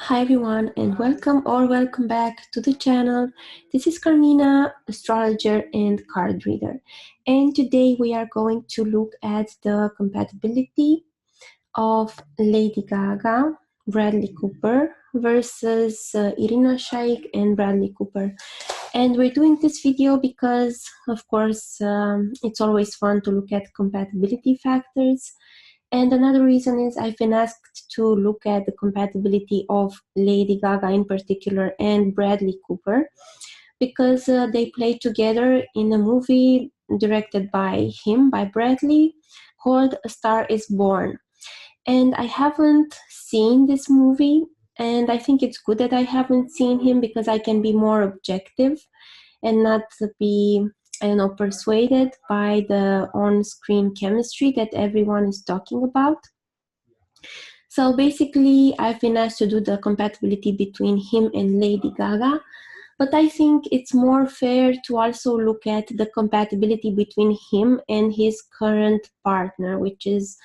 Hi everyone and welcome back to the channel. This is Carmina, astrologer and card reader. And today we are going to look at the compatibility of Lady Gaga, Bradley Cooper versus Irina Shayk and Bradley Cooper. And we're doing this video because, of course, it's always fun to look at compatibility factors. And another reason is I've been asked to look at the compatibility of Lady Gaga in particular and Bradley Cooper because they play together in a movie directed by Bradley, called A Star is Born. And I haven't seen this movie, and I think it's good that I haven't seen him because I can be more objective and not be, persuaded by the on-screen chemistry that everyone is talking about. So basically, I've been asked to do the compatibility between him and Lady Gaga, but I think it's more fair to also look at the compatibility between him and his current partner, which is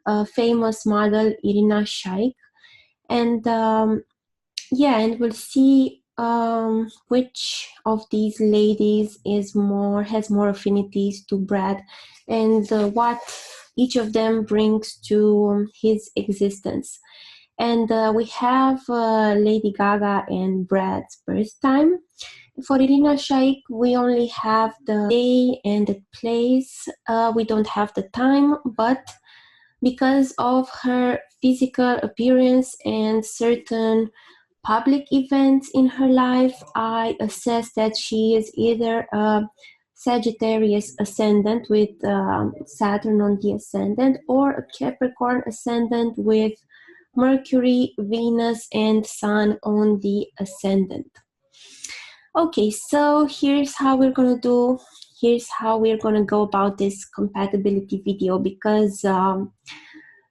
a famous model, Irina Shayk. And and we'll see which of these ladies has more affinities to Brad, and what each of them brings to his existence. And we have Lady Gaga and Brad's birth time. For Irina Shayk, we only have the day and the place. We don't have the time, but because of her physical appearance and certain public events in her life, I assess that she is either a Sagittarius ascendant with Saturn on the ascendant, or a Capricorn ascendant with Mercury, Venus, and Sun on the ascendant. Okay, so here's how we're gonna go about this compatibility video, because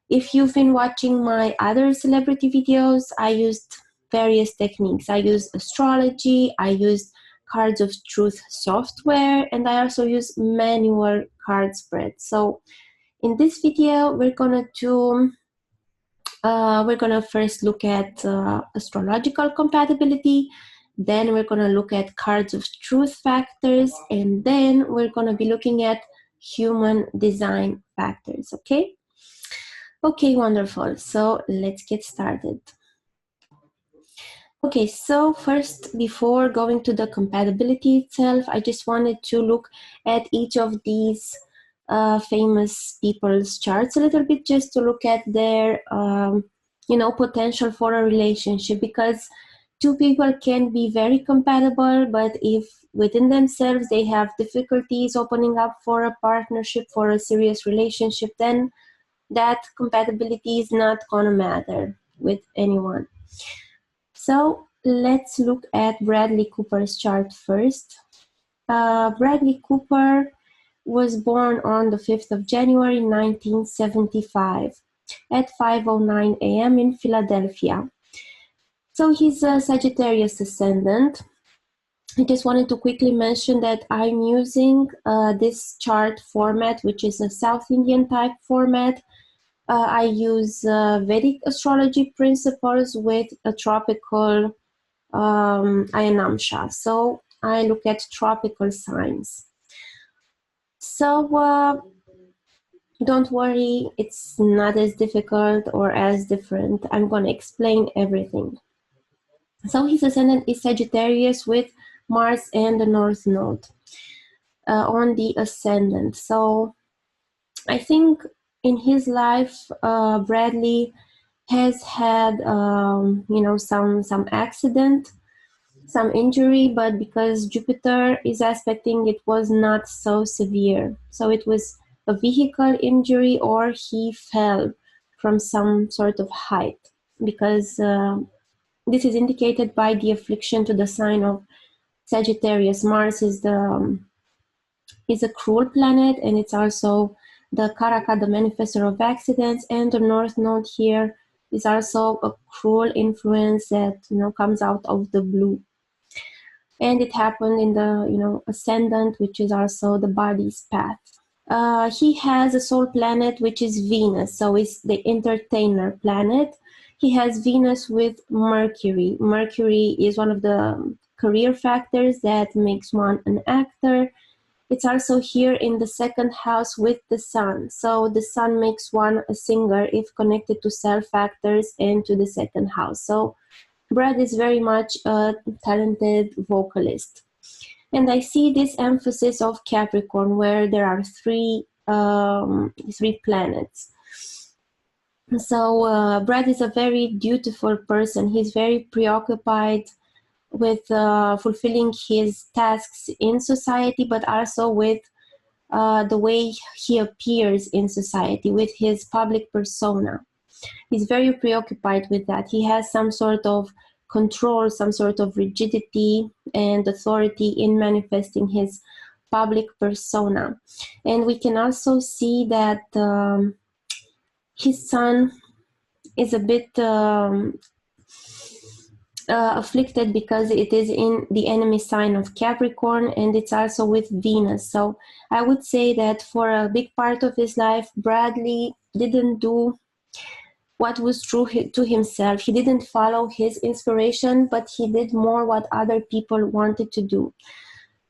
if you've been watching my other celebrity videos, I used various techniques. I used astrology, I used cards of truth software, and I also use manual card spreads. So in this video, we're gonna first look at astrological compatibility, then we're gonna look at cards of truth factors, and then we're gonna be looking at human design factors, okay? Okay, wonderful. So let's get started. Okay, so first, before going to the compatibility itself, I just wanted to look at each of these famous people's charts a little bit, just to look at their, potential for a relationship, because two people can be very compatible, but if within themselves they have difficulties opening up for a partnership, for a serious relationship, then that compatibility is not gonna matter with anyone. So let's look at Bradley Cooper's chart first. Bradley Cooper was born on the 5th of January 1975 at 5:09 a.m. in Philadelphia. So he's a Sagittarius ascendant. I just wanted to quickly mention that I'm using this chart format, which is a South Indian type format. I use Vedic astrology principles with a tropical Ayanamsha. So I look at tropical signs. So don't worry, it's not as difficult or as different. I'm going to explain everything. So his ascendant is Sagittarius with Mars and the North Node on the ascendant. So I think in his life, Bradley has had, some accident, some injury, but because Jupiter is aspecting, it was not so severe. So it was a vehicle injury, or he fell from some sort of height, because this is indicated by the affliction to the sign of Sagittarius. Mars is a cruel planet, and it's also the Karaka, the manifestor of accidents, and the North Node here is also a cruel influence that comes out of the blue. And it happened in the ascendant, which is also the body's path. He has a soul planet, which is Venus, so it's the entertainer planet. he has Venus with Mercury. Mercury is one of the career factors that makes one an actor. It's also here in the second house with the sun. So the sun makes one a singer if connected to self factors and to the second house. So Brad is very much a talented vocalist. And I see this emphasis of Capricorn where there are three planets. So Brad is a very dutiful person. He's very preoccupied with fulfilling his tasks in society, but also with the way he appears in society, with his public persona. He's very preoccupied with that. He has some sort of control, some sort of rigidity and authority in manifesting his public persona. And we can also see that his sun is a bit afflicted because it is in the enemy sign of Capricorn, and it's also with Venus. So I would say that for a big part of his life, Bradley didn't do what was true to himself. He didn't follow his inspiration, but he did more what other people wanted to do.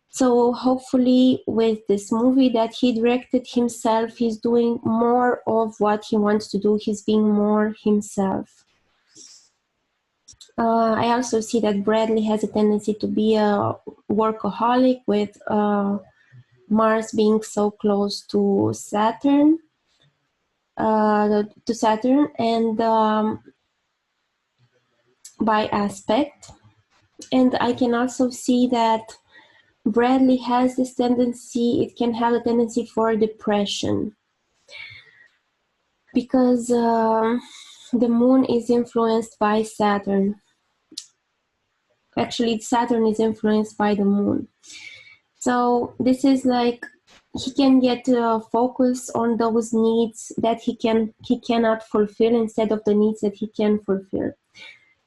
So hopefully with this movie that he directed himself, he's doing more of what he wants to do. He's being more himself. I also see that Bradley has a tendency to be a workaholic with Mars being so close to Saturn. And by aspect. And I can also see that Bradley has this tendency, it can have a tendency for depression because the moon is influenced by Saturn. Actually, Saturn is influenced by the moon. So this is like he can get focus on those needs that he cannot fulfill instead of the needs that he can fulfill.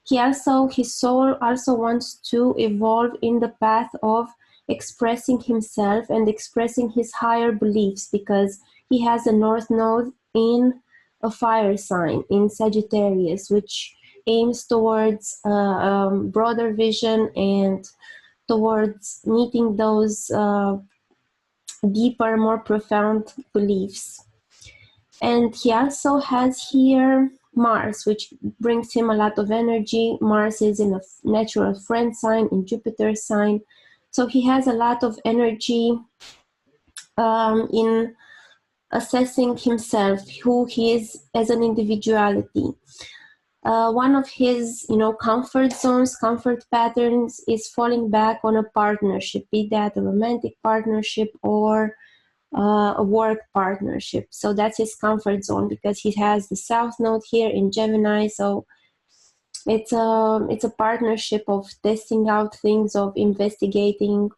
His soul also wants to evolve in the path of expressing himself and expressing his higher beliefs because he has a north node in a fire sign in Sagittarius, which aims towards broader vision and towards meeting those deeper, more profound beliefs. And he also has here Mars, which brings him a lot of energy. Mars is in a natural friend sign, in Jupiter's sign. So he has a lot of energy in assessing himself, who he is as an individuality. One of his, comfort zones, comfort patterns is falling back on a partnership, be that a romantic partnership or a work partnership. So that's his comfort zone because he has the South Node here in Gemini. So it's a partnership of testing out things, of investigating.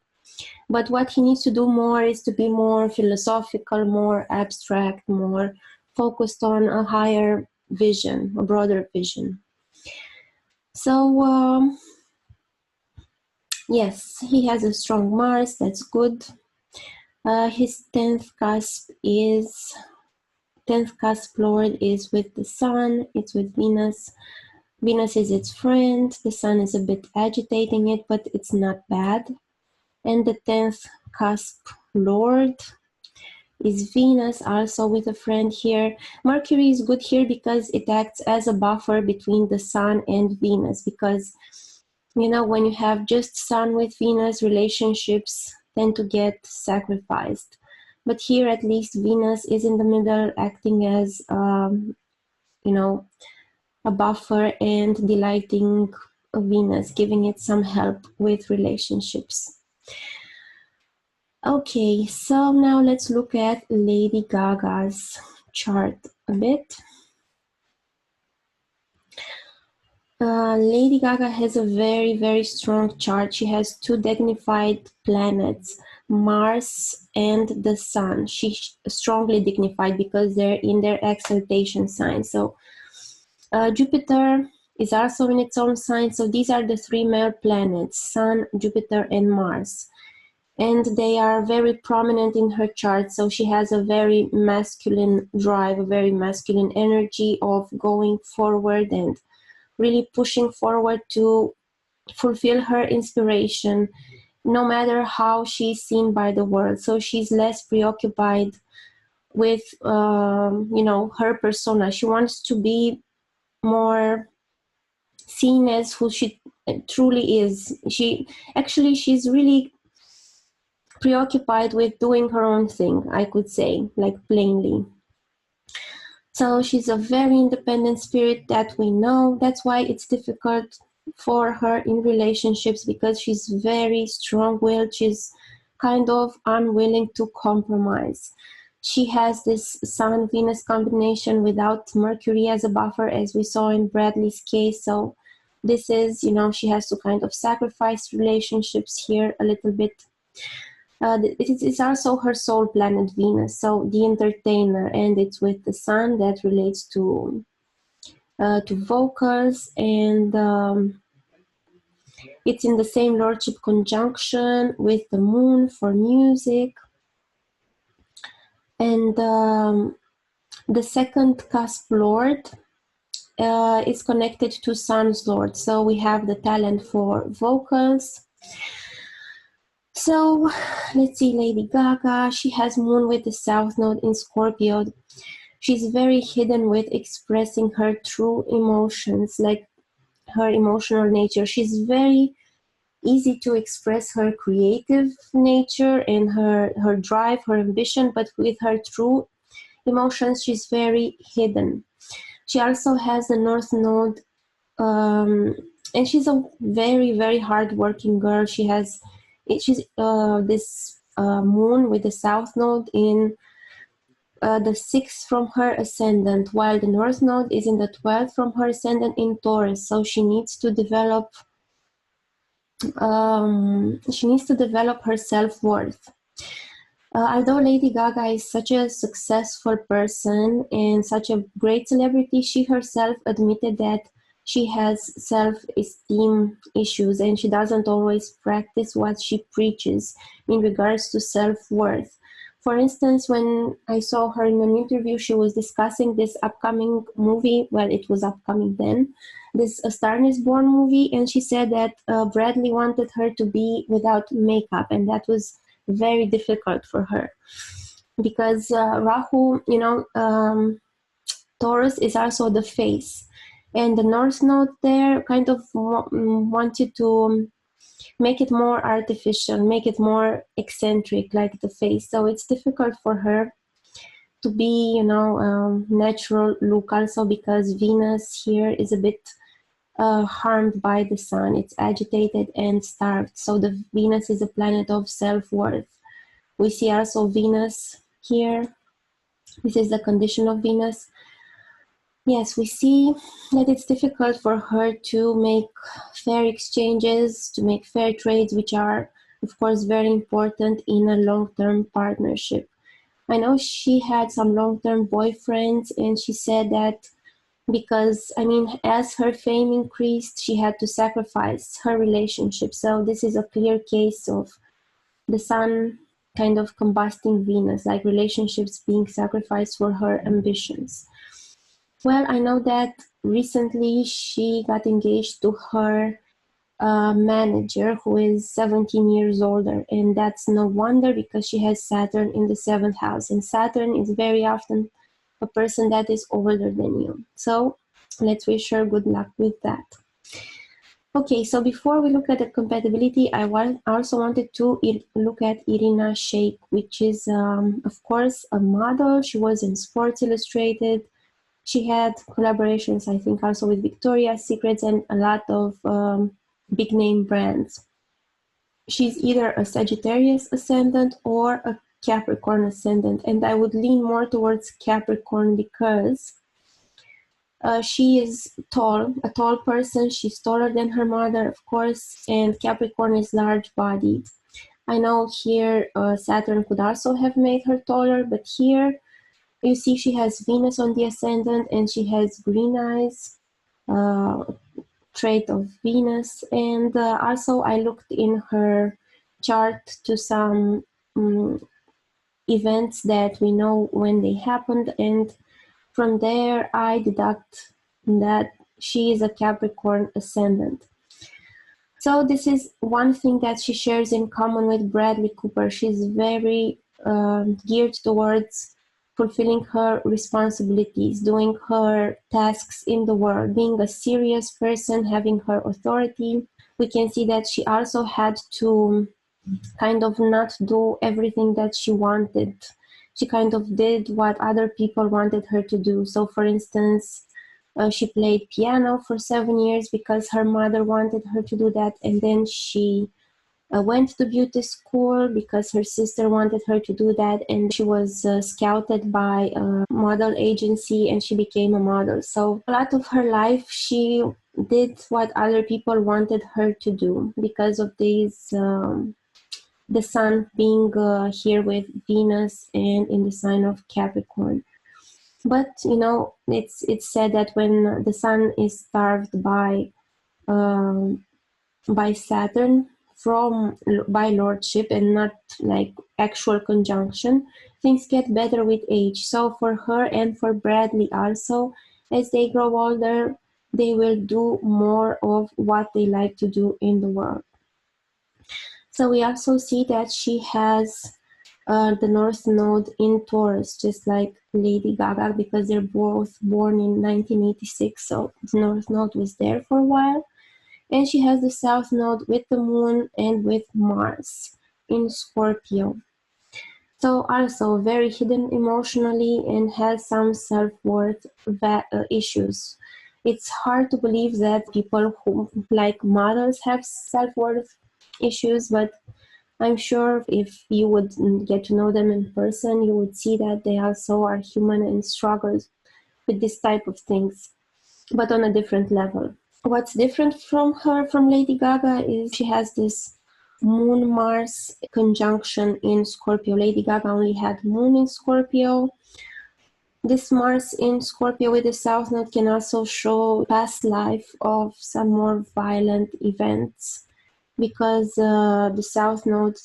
But what he needs to do more is to be more philosophical, more abstract, more focused on a higher vision, a broader vision. So yes, he has a strong Mars. That's good. His 10th cusp lord is with the sun. It's with Venus. Venus is its friend. The sun is a bit agitating it, but it's not bad. And the 10th cusp lord is Venus, also with a friend here. Mercury is good here because it acts as a buffer between the sun and Venus, because when you have just sun with Venus, relationships tend to get sacrificed. But here at least Venus is in the middle, acting as a buffer and delighting Venus, giving it some help with relationships. Okay, so now let's look at Lady Gaga's chart a bit. Lady Gaga has a very, very strong chart. She has two dignified planets, Mars and the Sun. She's strongly dignified because they're in their exaltation sign. So Jupiter is also in its own sign. So these are the three male planets, Sun, Jupiter, and Mars. And they are very prominent in her chart. So she has a very masculine drive, a very masculine energy of going forward and really pushing forward to fulfill her inspiration, no matter how she's seen by the world. So she's less preoccupied with, her persona. She wants to be more seen as who she truly is. She's really preoccupied with doing her own thing, I could say, like plainly. So she's a very independent spirit that we know. That's why it's difficult for her in relationships, because she's very strong-willed. She's kind of unwilling to compromise. She has this Sun-Venus combination without Mercury as a buffer, as we saw in Bradley's case. So this is, she has to kind of sacrifice relationships here a little bit. It's also her soul planet Venus, so the entertainer, and it's with the Sun that relates to vocals, and it's in the same lordship conjunction with the Moon for music, and the second cusp lord is connected to Sun's lord, so we have the talent for vocals. So let's see, Lady Gaga, she has Moon with the South Node in Scorpio. She's very hidden with expressing her true emotions, like her emotional nature. She's very easy to express her creative nature and her drive, her ambition, but with her true emotions, she's very hidden. She also has the North Node, and she's a very, very hardworking girl. She's this Moon with the South Node in the 6th from her ascendant, while the North Node is in the 12th from her ascendant in Taurus. So she needs to develop her self-worth. Although Lady Gaga is such a successful person and such a great celebrity, she herself admitted that she has self-esteem issues, and she doesn't always practice what she preaches in regards to self-worth. For instance, when I saw her in an interview, she was discussing this upcoming movie. Well, it was upcoming then, this A Star Is Born movie, and she said that Bradley wanted her to be without makeup, and that was very difficult for her because Rahu, Taurus is also the face, and the North Node there kind of wanted to make it more artificial, make it more eccentric, like the face. So it's difficult for her to be, natural look, also because Venus here is a bit harmed by the Sun. It's agitated and starved. So the Venus is a planet of self-worth. We see also Venus here. This is the condition of Venus. Yes, we see that it's difficult for her to make fair exchanges, to make fair trades, which are, of course, very important in a long-term partnership. I know she had some long-term boyfriends, and she said that because, as her fame increased, she had to sacrifice her relationship. So this is a clear case of the Sun kind of combusting Venus, like relationships being sacrificed for her ambitions. Well, I know that recently she got engaged to her manager, who is 17 years older, and that's no wonder because she has Saturn in the 7th house, and Saturn is very often a person that is older than you. So let's wish her good luck with that. Okay, so before we look at the compatibility, I also wanted to look at Irina Shayk, which is, of course, a model. She was in Sports Illustrated. She had collaborations, I think, also with Victoria's Secrets and a lot of big name brands. She's either a Sagittarius ascendant or a Capricorn ascendant, and I would lean more towards Capricorn because she is tall, a tall person. She's taller than her mother, of course, and Capricorn is large-bodied. I know here Saturn could also have made her taller, but here you see she has Venus on the ascendant, and she has green eyes, trait of Venus. And also I looked in her chart to some events that we know when they happened, and from there I deduct that she is a Capricorn ascendant. So this is one thing that she shares in common with Bradley Cooper. She's very geared towards fulfilling her responsibilities, doing her tasks in the world, being a serious person, having her authority. We can see that she also had to kind of not do everything that she wanted. She kind of did what other people wanted her to do. So, for instance, she played piano for 7 years because her mother wanted her to do that, and then she went to beauty school because her sister wanted her to do that, and she was scouted by a model agency and she became a model. So a lot of her life she did what other people wanted her to do because of these the sun being here with Venus and in the sign of Capricorn. But it's said that when the sun is starved by Saturn by lordship and not like actual conjunction, things get better with age. So for her and for Bradley also, as they grow older, they will do more of what they like to do in the world. So we also see that she has the North Node in Taurus, just like Lady Gaga, because they're both born in 1986, so the North Node was there for a while. And she has the South Node with the Moon and with Mars in Scorpio. So also very hidden emotionally and has some self-worth issues. It's hard to believe that people who like models have self-worth issues, but I'm sure if you would get to know them in person, you would see that they also are human and struggle with this type of things, but on a different level. What's different from her, from Lady Gaga, is she has this Moon-Mars conjunction in Scorpio. Lady Gaga only had Moon in Scorpio. This Mars in Scorpio with the South Node can also show past life of some more violent events because the South Node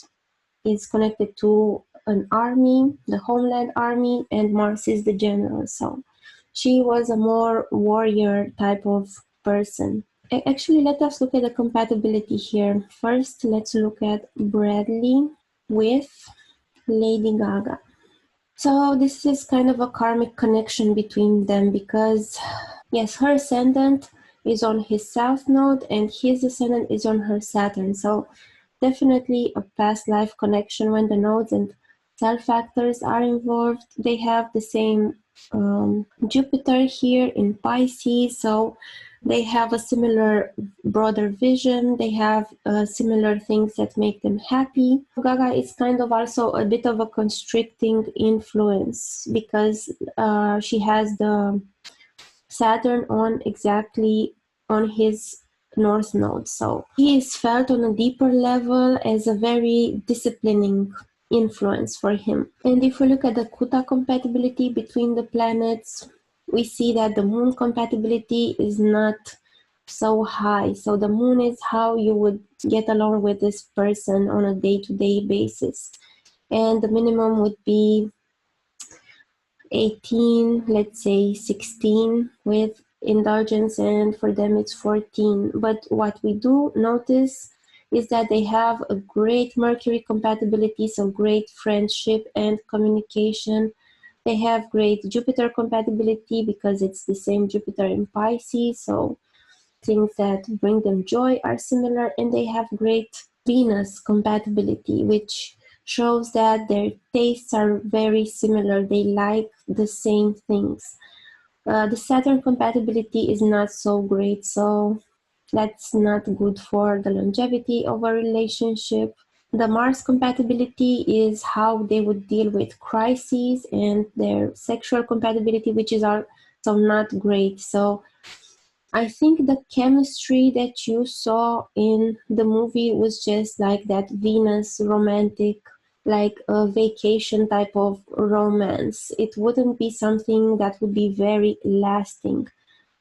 is connected to an army, the Homeland Army, and Mars is the general. So she was a more warrior type of person. Actually, let us look at the compatibility here. First, let's look at Bradley with Lady Gaga. So this is kind of a karmic connection between them because, yes, her ascendant is on his South Node and his ascendant is on her Saturn. So definitely a past life connection when the nodes and self factors are involved. They have the same Jupiter here in Pisces, so they have a similar broader vision. They have similar things that make them happy. Gaga is kind of also a bit of a constricting influence because she has the Saturn on exactly on his North Node. So he is felt on a deeper level as a very disciplining influence for him. And if we look at the Kuta compatibility between the planets, we see that the Moon compatibility is not so high. So the Moon is how you would get along with this person on a day-to-day basis. And the minimum would be 18, let's say 16 with indulgence, and for them it's 14. But what we do notice is that they have a great Mercury compatibility, so great friendship and communication. They have great Jupiter compatibility because it's the same Jupiter in Pisces, so things that bring them joy are similar, and they have great Venus compatibility, which shows that their tastes are very similar. They like the same things. The Saturn compatibility is not so great, so that's not good for the longevity of a relationship. The Mars compatibility is how they would deal with crises, and their sexual compatibility, which is also not great. So I think the chemistry that you saw in the movie was just like that Venus romantic, like a vacation type of romance. It wouldn't be something that would be very lasting.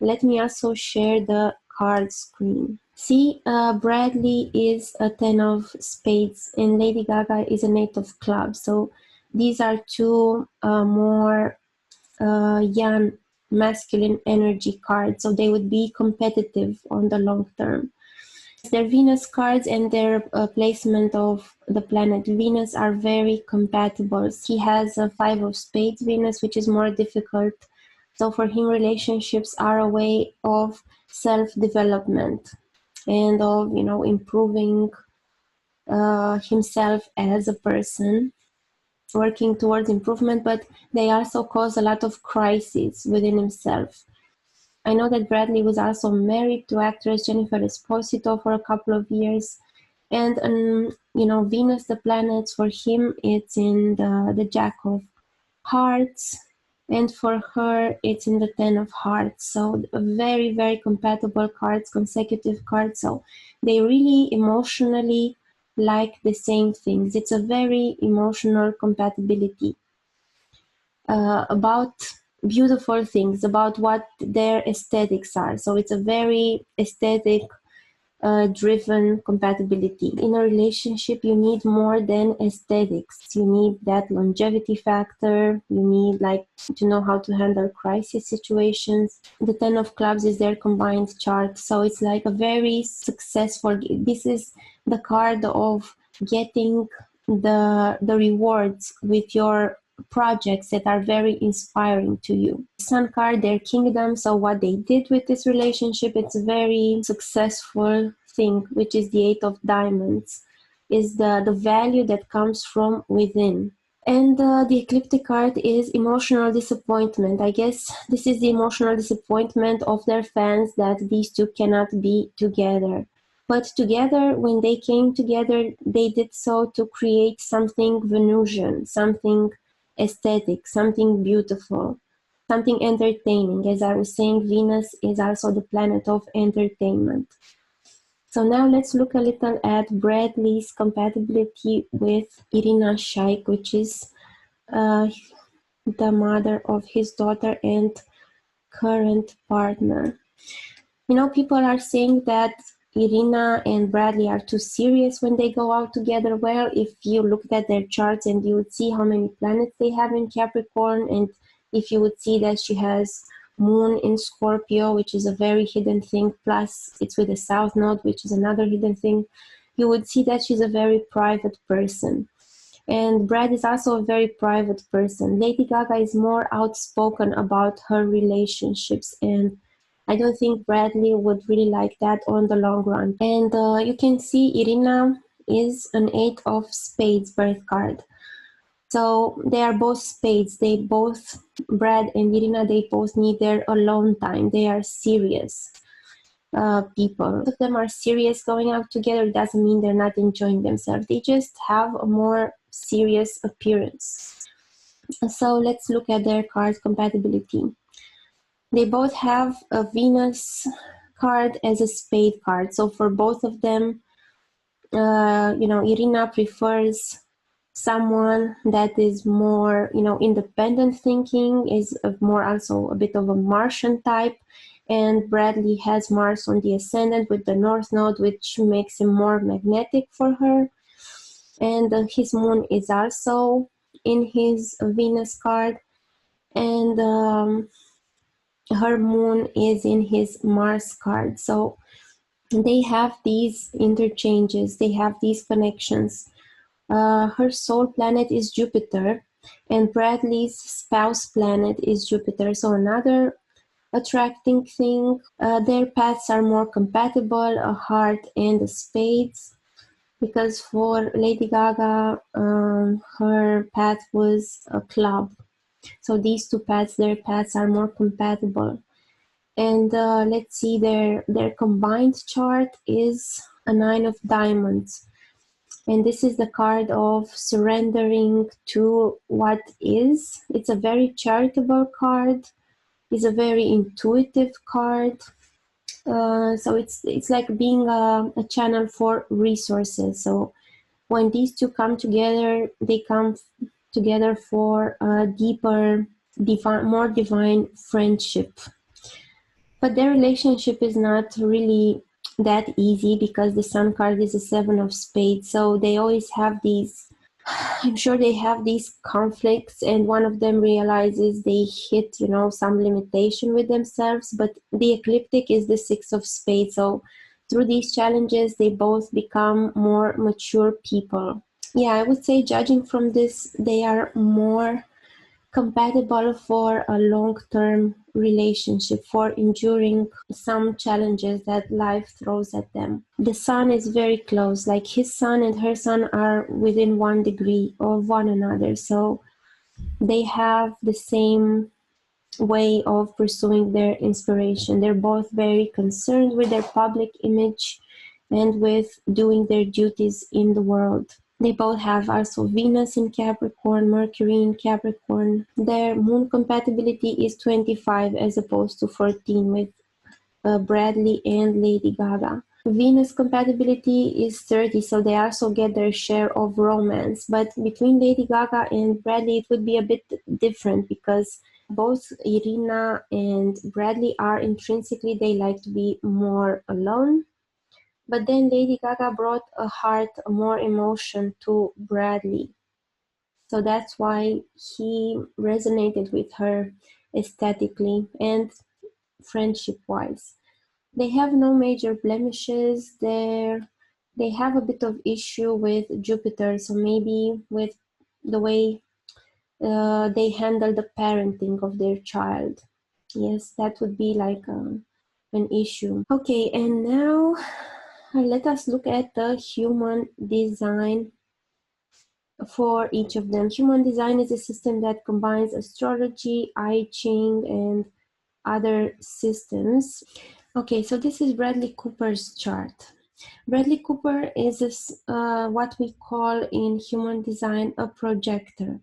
Let me also share the card screen. See, Bradley is a 10 of spades and Lady Gaga is an 8 of clubs. So these are two more young masculine energy card, so they would be competitive on the long term. Their Venus cards and their placement of the planet Venus are very compatible. He has a 5 of Spades Venus, which is more difficult. So for him, relationships are a way of self-development and of, improving himself as a person, working towards improvement, but they also cause a lot of crises within himself. I know that Bradley was also married to actress Jennifer Esposito for a couple of years. And, Venus, the planets, for him, it's in the Jack of Hearts. And for her, it's in the 10 of Hearts. So very, very compatible cards, consecutive cards. So they really emotionally like the same things. It's a very emotional compatibility. About beautiful things, about what their aesthetics are. So it's a very aesthetic driven compatibility. In a relationship, you need more than aesthetics. You need that longevity factor. You need to know how to handle crisis situations. The 10 of Clubs is their combined chart. So it's like a very successful, this is the card of getting the rewards with your projects that are very inspiring to you. Sun card, their kingdom. So what they did with this relationship, it's a very successful thing, which is the 8 of Diamonds, is the value that comes from within. And the ecliptic card is emotional disappointment. I guess this is the emotional disappointment of their fans that these two cannot be together. But together, when they came together, they did so to create something Venusian, something aesthetic, something beautiful, something entertaining. As I was saying, Venus is also the planet of entertainment. So now let's look a little at Bradley's compatibility with Irina Shayk, which is the mother of his daughter and current partner. People are saying that Irina and Bradley are too serious when they go out together. Well, if you looked at their charts and you would see how many planets they have in Capricorn, and if you would see that she has Moon in Scorpio, which is a very hidden thing, plus it's with the South Node, which is another hidden thing, you would see that she's a very private person. And Brad is also a very private person. Lady Gaga is more outspoken about her relationships, and I don't think Bradley would really like that on the long run. And you can see Irina is an 8 of Spades birth card. So they are both Spades. They both, Brad and Irina, they both need their alone time. They are serious people. Both of them are serious. Going out together doesn't mean they're not enjoying themselves. They just have a more serious appearance. So let's look at their card compatibility. They both have a Venus card as a spade card. So for both of them, Irina prefers someone that is more, independent thinking, is more also a bit of a Martian type. And Bradley has Mars on the ascendant with the North Node, which makes him more magnetic for her. And his moon is also in his Venus card. And her moon is in his Mars card. So they have these interchanges, they have these connections. Her soul planet is Jupiter, and Bradley's spouse planet is Jupiter. So another attracting thing. Their paths are more compatible, a heart and a spades. Because for Lady Gaga, her path was a club. So these two paths, their paths are more compatible. And let's see, their combined chart is a 9 of Diamonds. And this is the card of surrendering to what is. It's a very charitable card. It's a very intuitive card. So it's like being a channel for resources. So when these two come together, they come together for a deeper, more divine friendship. But their relationship is not really that easy because the Sun card is a 7 of Spades. So they always have these I'm sure they have these conflicts, and one of them realizes they hit, some limitation with themselves. But the ecliptic is the Six of Spades, so through these challenges, they both become more mature people. Yeah, I would say, judging from this, they are more compatible for a long-term relationship, for enduring some challenges that life throws at them. The sun is very close, like his sun and her sun are within 1 degree of one another, so they have the same way of pursuing their inspiration. They're both very concerned with their public image and with doing their duties in the world. They both have also Venus in Capricorn, Mercury in Capricorn. Their moon compatibility is 25 as opposed to 14 with Bradley and Lady Gaga. Venus compatibility is 30, so they also get their share of romance. But between Lady Gaga and Bradley, it would be a bit different because both Irina and Bradley are intrinsically, they like to be more alone. But then Lady Gaga brought a heart, more emotion to Bradley. So that's why he resonated with her aesthetically and friendship-wise. They have no major blemishes. They have a bit of issue with Jupiter, so maybe with the way they handle the parenting of their child. Yes, that would be like an issue. Okay, and now let us look at the human design for each of them. Human design is a system that combines astrology, I Ching, and other systems. Okay, so this is Bradley Cooper's chart. Bradley Cooper is what we call in human design a projector.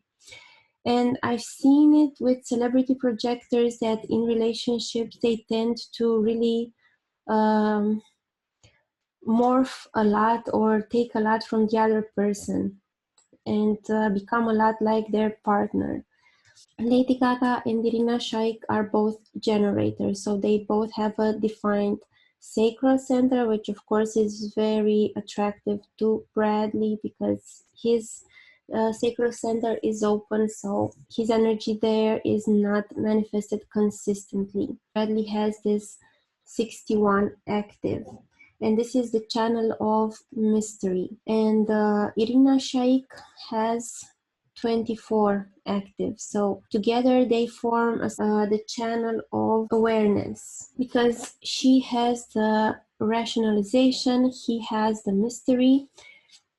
And I've seen it with celebrity projectors that in relationships they tend to really morph a lot or take a lot from the other person and become a lot like their partner. Lady Gaga and Irina Shayk are both generators, so they both have a defined sacral center, which of course is very attractive to Bradley because his sacral center is open, so his energy there is not manifested consistently. Bradley has this 61 active, and this is the channel of mystery. And Irina Shayk has 24 active. So together they form the channel of awareness because she has the rationalization, he has the mystery.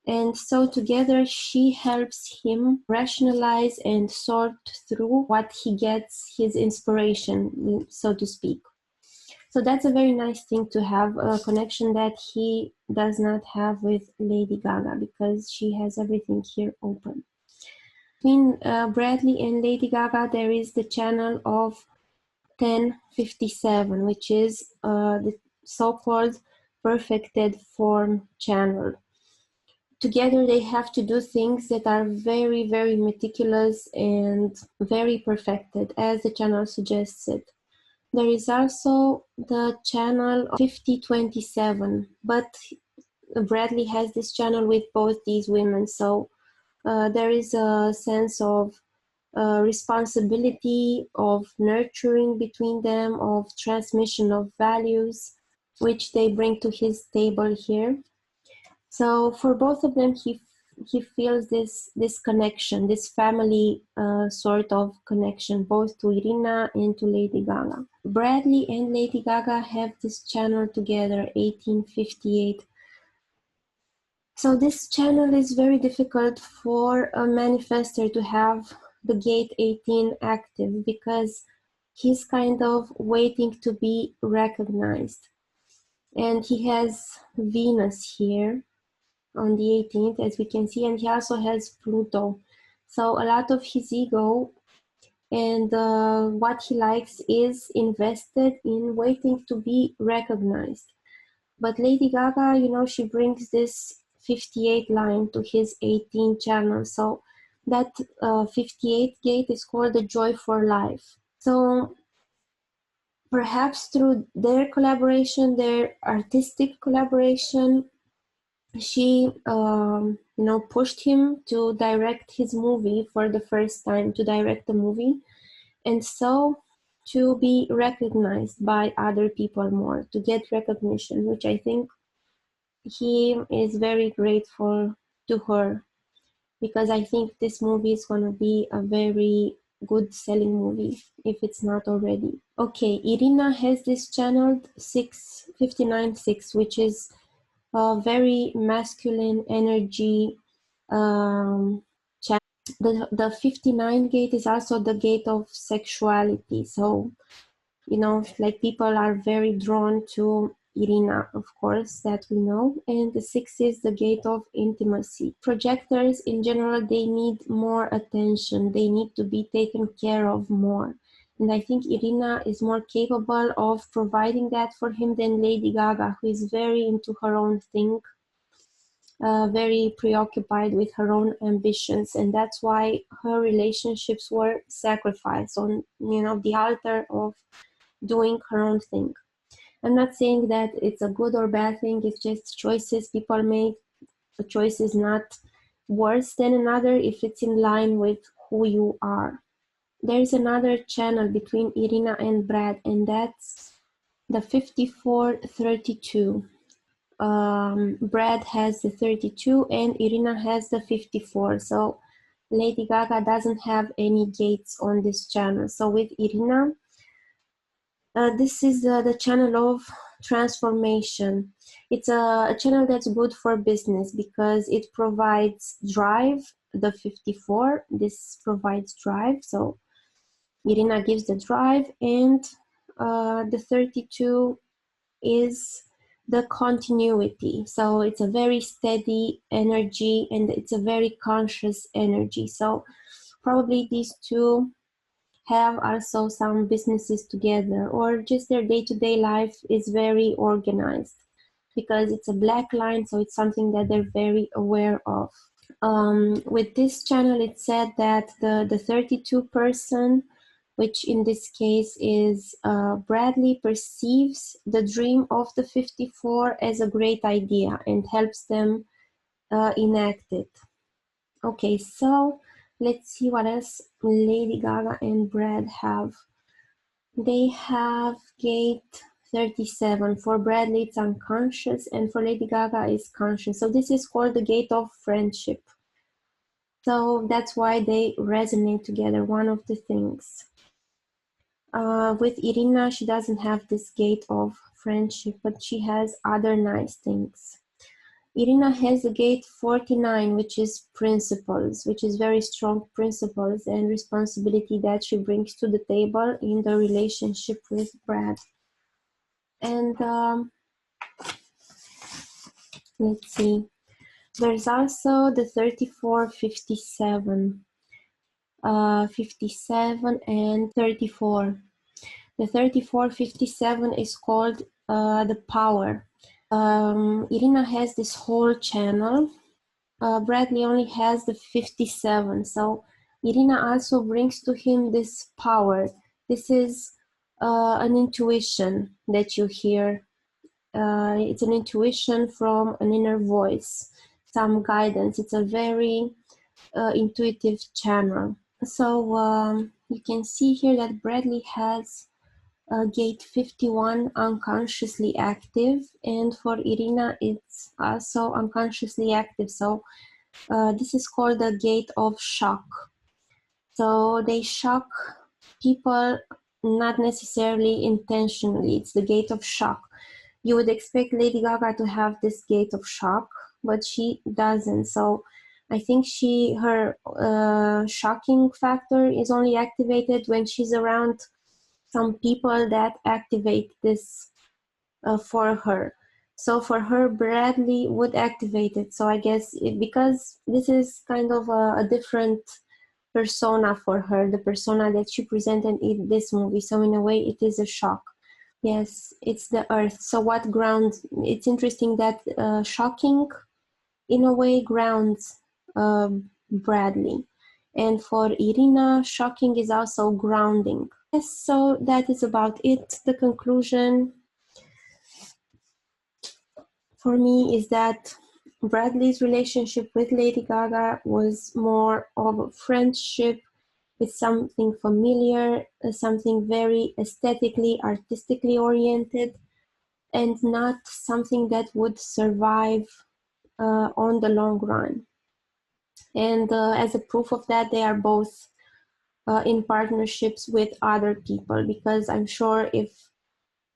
And so together she helps him rationalize and sort through what he gets his inspiration, so to speak. So that's a very nice thing to have, a connection that he does not have with Lady Gaga because she has everything here open. Between Bradley and Lady Gaga, there is the channel of 1057, which is the so-called perfected form channel. Together they have to do things that are very, very meticulous and very perfected, as the channel suggests it. There is also the channel 5027, but Bradley has this channel with both these women, so there is a sense of responsibility, of nurturing between them, of transmission of values, which they bring to his table here. So for both of them, he feels this connection, this family sort of connection, both to Irina and to Lady Gaga. Bradley and Lady Gaga have this channel together, 1858. So this channel is very difficult for a manifestor to have the gate 18 active because he's kind of waiting to be recognized. And he has Venus here on the 18th, as we can see, and he also has Pluto. So a lot of his ego and what he likes is invested in waiting to be recognized. But Lady Gaga, she brings this 58 line to his 18 channel. So that 58 gate is called the joy for life. So perhaps through their collaboration, their artistic collaboration, she pushed him to direct his movie for the first time, to direct the movie, and so to be recognized by other people more, to get recognition, which I think he is very grateful to her, because I think this movie is going to be a very good selling movie if it's not already. Okay, Irina has this channel 659-6, which is a very masculine energy channel. The 59 gate is also the gate of sexuality. So, like people are very drawn to Irina, of course, that we know. And the 6 is the gate of intimacy. Projectors in general, they need more attention. They need to be taken care of more. And I think Irina is more capable of providing that for him than Lady Gaga, who is very into her own thing, very preoccupied with her own ambitions, and that's why her relationships were sacrificed on the altar of doing her own thing. I'm not saying that it's a good or bad thing, it's just choices people make. A choice is not worse than another if it's in line with who you are. There's another channel between Irina and Brad, and that's the 5432. Brad has the 32 and Irina has the 54. So Lady Gaga doesn't have any gates on this channel. So with Irina, this is the channel of transformation. It's a channel that's good for business because it provides drive. The 54, this provides drive. So Irina gives the drive, and the 32 is the continuity. So it's a very steady energy and it's a very conscious energy. So probably these two have also some businesses together, or just their day-to-day life is very organized because it's a black line, so it's something that they're very aware of. With this channel, it said that the 32 person, which in this case is Bradley, perceives the dream of the 54 as a great idea and helps them enact it. Okay, so let's see what else Lady Gaga and Brad have. They have gate 37. For Bradley, it's unconscious, and for Lady Gaga, it's conscious. So this is called the gate of friendship. So that's why they resonate together, one of the things. With Irina, she doesn't have this gate of friendship, but she has other nice things. Irina has the gate 49, which is principles, which is very strong principles and responsibility that she brings to the table in the relationship with Brad. And let's see. There's also the 3457, 57 and 34. The 3457 is called the power. Irina has this whole channel. Bradley only has the 57. So Irina also brings to him this power. This is an intuition that you hear. It's an intuition from an inner voice, some guidance. It's a very intuitive channel. So you can see here that Bradley has gate 51 unconsciously active, and for Irina it's also unconsciously active. So this is called the gate of shock. So they shock people, not necessarily intentionally. It's the gate of shock. You would expect Lady Gaga to have this gate of shock, but she doesn't. So I think her shocking factor is only activated when she's around some people that activate this for her. So for her, Bradley would activate it. So I guess because this is kind of a different persona for her, the persona that she presented in this movie. So in a way, it is a shock. Yes, it's the earth. So what grounds? It's interesting that shocking, in a way, grounds Bradley. And for Irina, shocking is also grounding. Yes, so that is about it. The conclusion for me is that Bradley's relationship with Lady Gaga was more of a friendship with something familiar, something very aesthetically, artistically oriented, and not something that would survive on the long run. And as a proof of that, they are both in partnerships with other people, because I'm sure if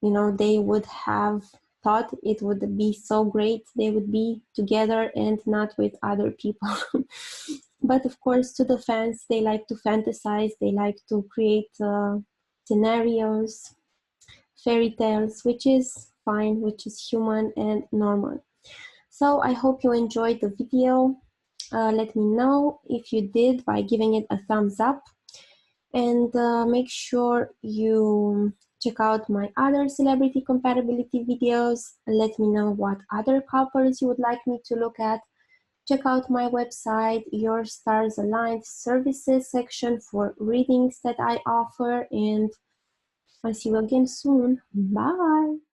they would have thought it would be so great, they would be together and not with other people. But of course, to the fans, they like to fantasize, they like to create scenarios, fairy tales, which is fine, which is human and normal. So I hope you enjoyed the video. Let me know if you did by giving it a thumbs up, and make sure you check out my other celebrity compatibility videos. Let me know what other couples you would like me to look at. Check out my website, Your Stars Aligned Services section for readings that I offer, and I'll see you again soon. Bye!